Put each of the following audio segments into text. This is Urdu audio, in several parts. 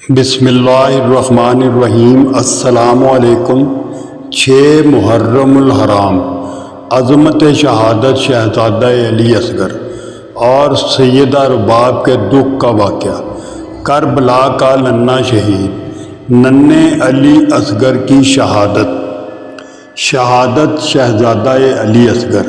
بسم اللہ الرحمن الرحیم۔ السلام علیکم۔ 6 محرم الحرام، عظمت شہادت شہزادہ علی اصغر اور سیدہ رباب کے دکھ کا واقعہ۔ کربلا کا ننھا شہید، ننھے علی اصغر کی شہادت شہزادہ علی اصغر۔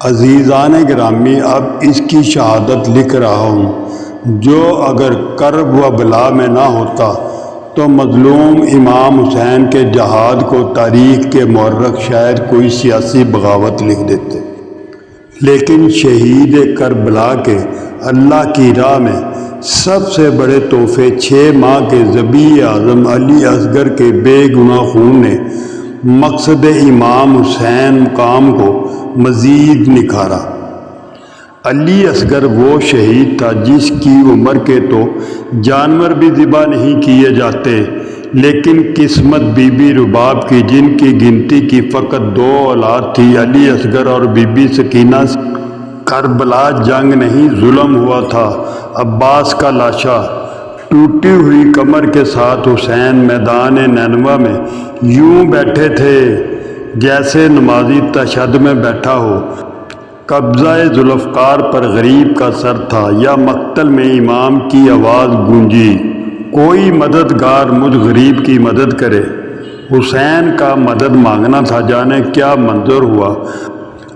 عزیزان گرامی، اب اس کی شہادت لکھ رہا ہوں جو اگر کرب و بلا میں نہ ہوتا تو مظلوم امام حسین کے جہاد کو تاریخ کے مورخ شاید کوئی سیاسی بغاوت لکھ دیتے، لیکن شہید کربلا کے اللہ کی راہ میں سب سے بڑے تحفے 6 ماہ کے ذبیح اعظم علی اصغر کے بے گناہ خون نے مقصد امام حسین مقام کو مزید نکھارا۔ علی اصغر وہ شہید تھا جس کی عمر کے تو جانور بھی ذبح نہیں کیے جاتے، لیکن قسمت بی بی رباب کی، جن کی گنتی کی فقط 2 اولاد تھی، علی اصغر اور بی بی سکینہ سے کربلا جنگ نہیں ظلم ہوا تھا۔ عباس کا لاشا ٹوٹی ہوئی کمر کے ساتھ حسین میدان نینوا میں یوں بیٹھے تھے جیسے نمازی تشہد میں بیٹھا ہو۔ قبضہ ذوالفقار پر غریب کا سر تھا، یا مقتل میں امام کی آواز گونجی، کوئی مددگار مجھ غریب کی مدد کرے۔ حسین کا مدد مانگنا تھا، جانے کیا منظر ہوا۔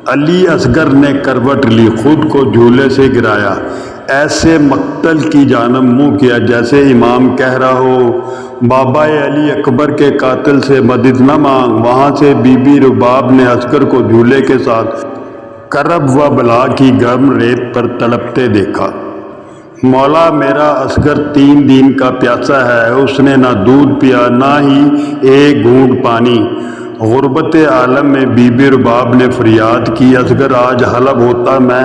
علی اصغر نے کروٹ لی، خود کو جھولے سے گرایا، ایسے مقتل کی جانب منہ کیا جیسے امام کہہ رہا ہو بابا علی اکبر کے قاتل سے مدد نہ مانگ۔ وہاں سے بی بی رباب نے اصغر کو جھولے کے ساتھ کرب و بلا کی گرم ریت پر تڑپتے دیکھا۔ مولا، میرا اصغر 3 دن کا پیاسا ہے، اس نے نہ دودھ پیا نہ ہی ایک گھونٹ پانی۔ غربت عالم میں بی بی رباب نے فریاد کی، اصغر آج حلب ہوتا، میں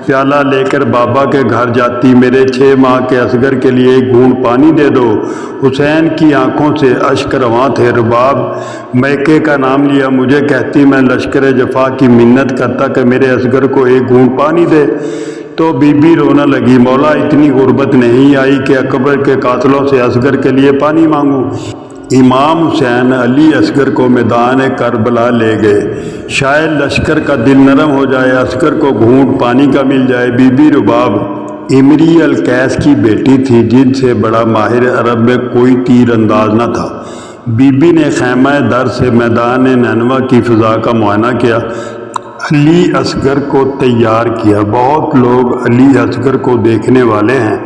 پیالہ لے کر بابا کے گھر جاتی، میرے 6 ماہ کے اصغر کے لیے ایک گھونٹ پانی دے دو۔ حسین کی آنکھوں سے اشک رواں تھے۔ رباب میکے کا نام لیا، مجھے کہتی میں لشکر جفا کی منت کرتا کہ میرے اصغر کو ایک گھونٹ پانی دے، تو بی بی رونا لگی، مولا اتنی غربت نہیں آئی کہ اکبر کے قاتلوں سے اصغر کے لیے پانی مانگوں۔ امام حسین علی اصغر کو میدان کربلا لے گئے، شاید لشکر کا دل نرم ہو جائے، اصغر کو گھونٹ پانی کا مل جائے۔ بی بی رباب امری القیس کی بیٹی تھی، جن سے بڑا ماہر عرب میں کوئی تیر انداز نہ تھا۔ بی بی نے خیمہ در سے میدان نینوا کی فضا کا معائنہ کیا، علی اصغر کو تیار کیا۔ بہت لوگ علی اصغر کو دیکھنے والے ہیں۔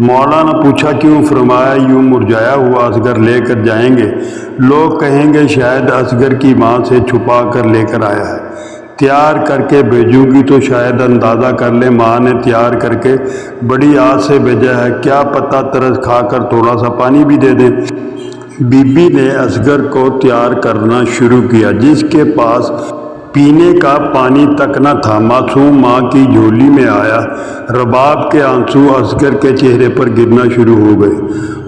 مولا نے پوچھا کیوں؟ فرمایا یوں مرجھایا ہوا اصغر لے کر جائیں گے، لوگ کہیں گے شاید اصغر کی ماں سے چھپا کر لے کر آیا ہے، تیار کر کے بھیجوں گی تو شاید اندازہ کر لیں ماں نے تیار کر کے بڑی آس سے بھیجا ہے، کیا پتہ ترس کھا کر تھوڑا سا پانی بھی دے دیں۔ بی بی نے اصغر کو تیار کرنا شروع کیا، جس کے پاس پینے کا پانی تک نہ تھا، معصوم ماں کی جھولی میں آیا۔ رباب کے آنسو اصغر کے چہرے پر گرنا شروع ہو گئے۔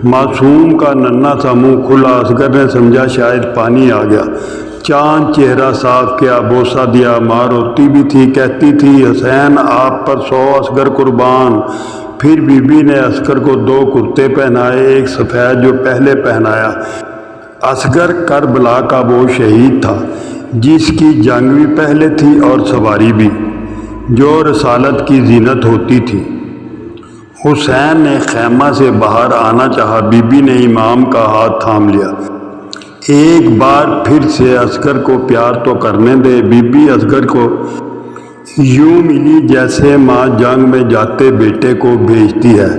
معصوم کا ننھا سا منہ کھلا، اصغر نے سمجھا شاید پانی آ گیا۔ چاند چہرہ صاف کیا، بوسہ دیا، ماں روتی بھی تھی، کہتی تھی حسین آپ پر 100 اصغر قربان۔ پھر بی بی نے اصغر کو 2 کرتے پہنائے، ایک سفید جو پہلے پہنایا۔ اصغر کربلا کا وہ شہید تھا جس کی جنگ بھی پہلے تھی اور سواری بھی، جو رسالت کی زینت ہوتی تھی۔ حسین نے خیمہ سے باہر آنا چاہا، بی بی نے امام کا ہاتھ تھام لیا، ایک بار پھر سے اصغر کو پیار تو کرنے دے۔ بی بی اصغر کو یوں ملی جیسے ماں جنگ میں جاتے بیٹے کو بھیجتی ہے۔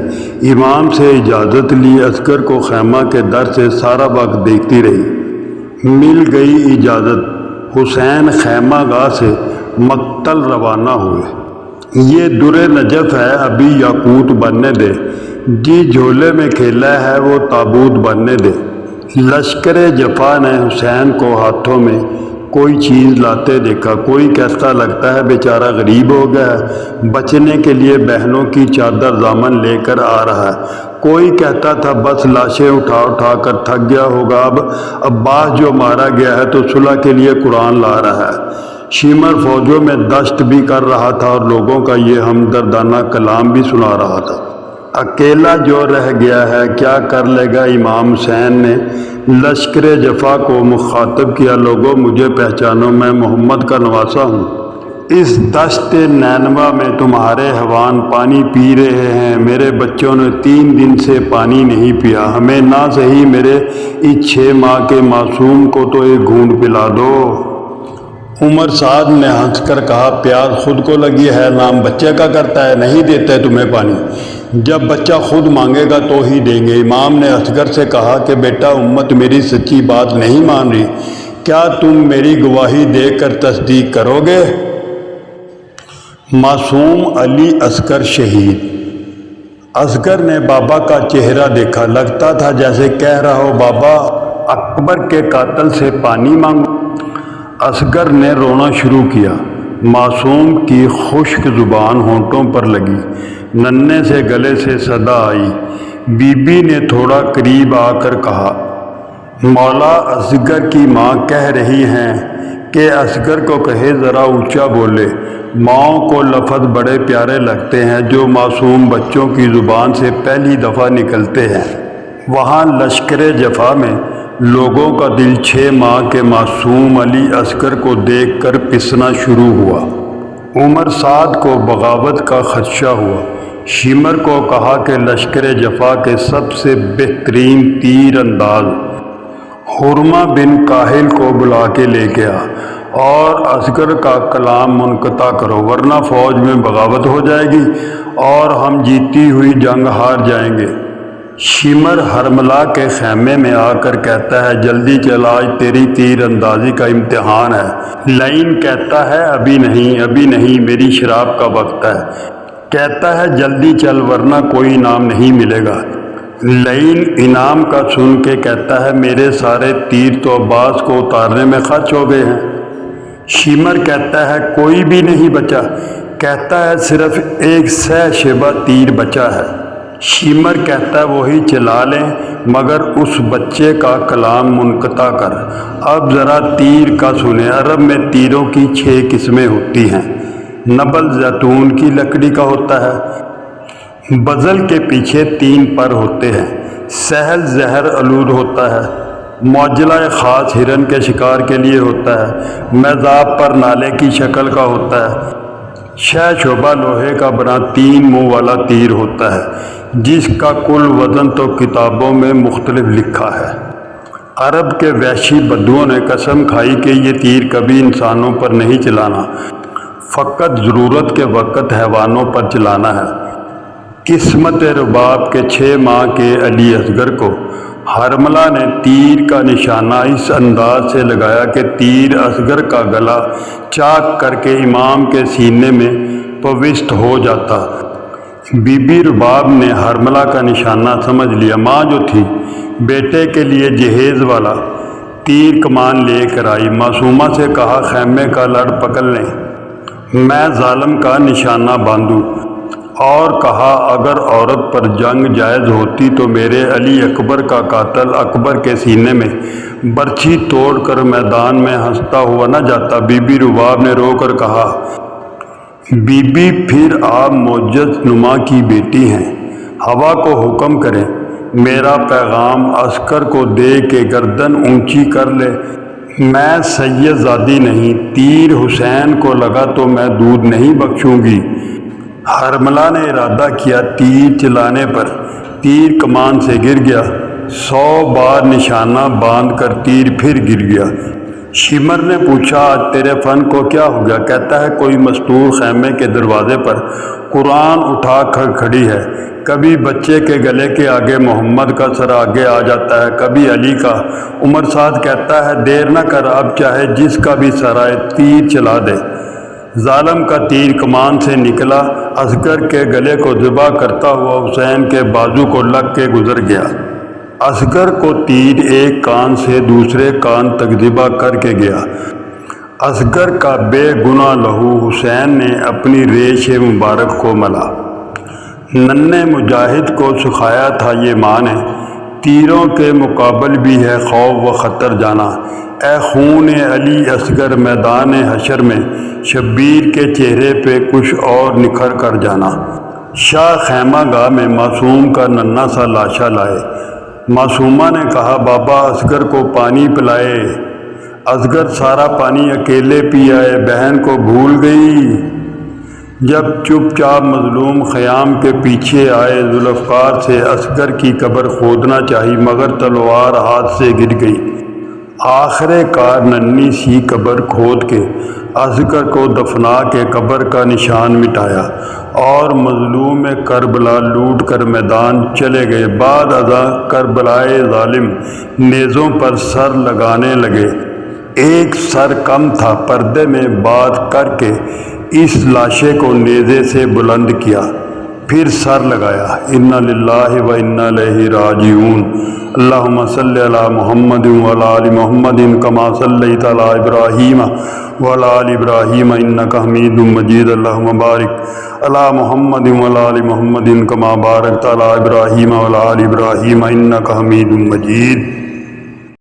امام سے اجازت لی، اصغر کو خیمہ کے در سے سارا وقت دیکھتی رہی۔ مل گئی اجازت، حسین خیمہ گاہ سے مقتل روانہ ہوئے۔ یہ در نجف ہے، ابھی یاقوت بننے دے، جس جھولے میں کھیلا ہے وہ تابوت بننے دے۔ لشکر جفا نے حسین کو ہاتھوں میں کوئی چیز لاتے دیکھا، کوئی کہتا لگتا ہے بیچارہ غریب ہو گیا ہے، بچنے کے لیے بہنوں کی چادر دامن لے کر آ رہا ہے، کوئی کہتا تھا بس لاشیں اٹھا اٹھا کر تھک گیا ہوگا، اب عباس جو مارا گیا ہے تو صلح کے لیے قرآن لا رہا ہے۔ شیمر فوجوں میں دشت بھی کر رہا تھا اور لوگوں کا یہ ہمدردانہ کلام بھی سنا رہا تھا۔ اکیلا جو رہ گیا ہے کیا کر لے گا؟ امام حسین نے لشکر جفا کو مخاطب کیا، لوگوں مجھے پہچانو، میں محمد کا نواسہ ہوں۔ اس دشت نینوا میں تمہارے حیوان پانی پی رہے ہیں، میرے بچوں نے 3 دن سے پانی نہیں پیا، ہمیں نہ صحیح میرے اس 6 ماہ کے معصوم کو تو ایک گھونٹ پلا دو۔ عمر سعد نے ہنس کر کہا، پیاس خود کو لگی ہے، نام بچے کا کرتا ہے، نہیں دیتے تمہیں پانی، جب بچہ خود مانگے گا تو ہی دیں گے۔ امام نے اصغر سے کہا کہ بیٹا، امت میری سچی بات نہیں مان رہی، کیا تم میری گواہی دے کر تصدیق کرو گے؟ معصوم علی اصغر شہید۔ اصغر نے بابا کا چہرہ دیکھا، لگتا تھا جیسے کہہ رہا ہو، بابا اکبر کے قاتل سے پانی مانگو۔ اصغر نے رونا شروع کیا۔ معصوم کی خشک زبان ہونٹوں پر لگی، ننھے سے گلے سے صدا آئی۔ بی بی نے تھوڑا قریب آ کر کہا، مولا اصغر کی ماں کہہ رہی ہیں کہ اصغر کو کہے ذرا اونچا بولے، ماؤں کو لفظ بڑے پیارے لگتے ہیں جو معصوم بچوں کی زبان سے پہلی دفعہ نکلتے ہیں۔ وہاں لشکر جفا میں لوگوں کا دل 6 ماہ کے معصوم علی اصغر کو دیکھ کر پسنا شروع ہوا۔ عمر سعد کو بغاوت کا خدشہ ہوا۔ شمر کو کہا کہ لشکر جفا کے سب سے بہترین تیر انداز حرمہ بن کاہل کو بلا کے لے گیا اور اصغر کا کلام منقطع کرو، ورنہ فوج میں بغاوت ہو جائے گی اور ہم جیتی ہوئی جنگ ہار جائیں گے۔ شمر حرملہ کے خیمے میں آ کر کہتا ہے، جلدی چل، آج تیری تیر اندازی کا امتحان ہے۔ لعین کہتا ہے، ابھی نہیں، میری شراب کا وقت ہے۔ کہتا ہے، جلدی چل ورنہ کوئی انعام نہیں ملے گا۔ لعین انعام کا سن کے کہتا ہے، میرے سارے تیر تو عباس کو اتارنے میں خرچ ہو گئے ہیں۔ شمر کہتا ہے، کوئی بھی نہیں بچا۔ کہتا ہے، صرف ایک سہ شبہ تیر بچا ہے۔ شمر کہتا ہے، وہی چلا لیں، مگر اس بچے کا کلام منقطع کر۔ اب ذرا تیر کا سنیں۔ عرب میں تیروں کی 6 قسمیں ہوتی ہیں۔ نبل زیتون کی لکڑی کا ہوتا ہے، بزل کے پیچھے 3 پر ہوتے ہیں، سہل زہر آلود ہوتا ہے، معجلہ خاص ہرن کے شکار کے لیے ہوتا ہے، میزاب پر نالے کی شکل کا ہوتا ہے، شہ شعبہ لوہے کا بنا 3 منہ والا تیر ہوتا ہے، جس کا کل وزن تو کتابوں میں مختلف لکھا ہے۔ عرب کے وحشی بدوؤں نے قسم کھائی کہ یہ تیر کبھی انسانوں پر نہیں چلانا، فقط ضرورت کے وقت حیوانوں پر چلانا ہے۔ قسمت رباب کے 6 ماہ کے علی اصغر کو حرملہ نے تیر کا نشانہ اس انداز سے لگایا کہ تیر اصغر کا گلا چاک کر کے امام کے سینے میں پوشت ہو جاتا۔ بی بی رباب نے حرملہ کا نشانہ سمجھ لیا۔ ماں جو تھی بیٹے کے لیے جہیز والا تیر کمان لے کر آئی۔ معصومہ سے کہا، خیمے کا لڑ پکڑ لیں، میں ظالم کا نشانہ باندھوں، اور کہا اگر عورت پر جنگ جائز ہوتی تو میرے علی اکبر کا قاتل اکبر کے سینے میں برچھی توڑ کر میدان میں ہنستا ہوا نہ جاتا۔ بی بی رباب نے رو کر کہا، بی بی پھر آپ معجز نما کی بیٹی ہیں، ہوا کو حکم کریں، میرا پیغام عسکر کو دے کے گردن اونچی کر لے، میں سید زادی نہیں، تیر حسین کو لگا تو میں دودھ نہیں بخشوں گی۔ حرملہ نے ارادہ کیا، تیر چلانے پر تیر کمان سے گر گیا، 100 بار نشانہ باندھ کر تیر پھر گر گیا۔ شمر نے پوچھا، آج تیرے فن کو کیا ہو گیا؟ کہتا ہے، کوئی مستور خیمے کے دروازے پر قرآن اٹھا کر کھڑی ہے، کبھی بچے کے گلے کے آگے محمد کا سر آگے آ جاتا ہے، کبھی علی کا۔ عمر سعد کہتا ہے، دیر نہ کر، اب چاہے جس کا بھی سر آئے تیر چلا دے۔ ظالم کا تیر کمان سے نکلا، اصغر کے گلے کو ذبح کرتا ہوا حسین کے بازو کو لگ کے گزر گیا۔ اصغر کو تیر ایک کان سے دوسرے کان تک ذبح کر کے گیا۔ اصغر کا بے گناہ لہو حسین نے اپنی ریش مبارک کو ملا۔ ننھے مجاہد کو سکھایا تھا یہ ماں نے، تیروں کے مقابل بھی ہے خوف و خطر جانا۔ اے خون علی اصغر، میدان حشر میں شبیر کے چہرے پہ کچھ اور نکھر کر جانا۔ شاہ خیمہ گاہ میں معصوم کا ننھا سا لاشا لائے۔ معصومہ نے کہا بابا اصغر کو پانی پلائے۔ اصغر سارا پانی اکیلے پی آئے، بہن کو بھول گئی۔ جب چپ چاپ مظلوم خیام کے پیچھے آئے، ذوالفقار سے اصغر کی قبر کھودنا چاہی مگر تلوار ہاتھ سے گر گئی۔ آخر کار ننھی سی قبر کھود کے اصغر کو دفنا کے قبر کا نشان مٹایا اور مظلوم کربلا لوٹ کر میدان چلے گئے۔ بعد ازاں کربلائے ظالم نیزوں پر سر لگانے لگے۔ ایک سر کم تھا، پردے میں بات کر کے اس لاشے کو نیزے سے بلند کیا، پھر سر لگایا۔ انا للہ و انا الیہ راجعون۔ اللہم صلی علی محمد وعلی آل محمد کما صلیت علی ابراہیم وعلی آل ابراہیم انک حمید مجید۔ اللہم بارک علی محمد وعلی آل محمد کما بارکت علی ابراہیم وعلی آل ابراہیم انک حمید مجید۔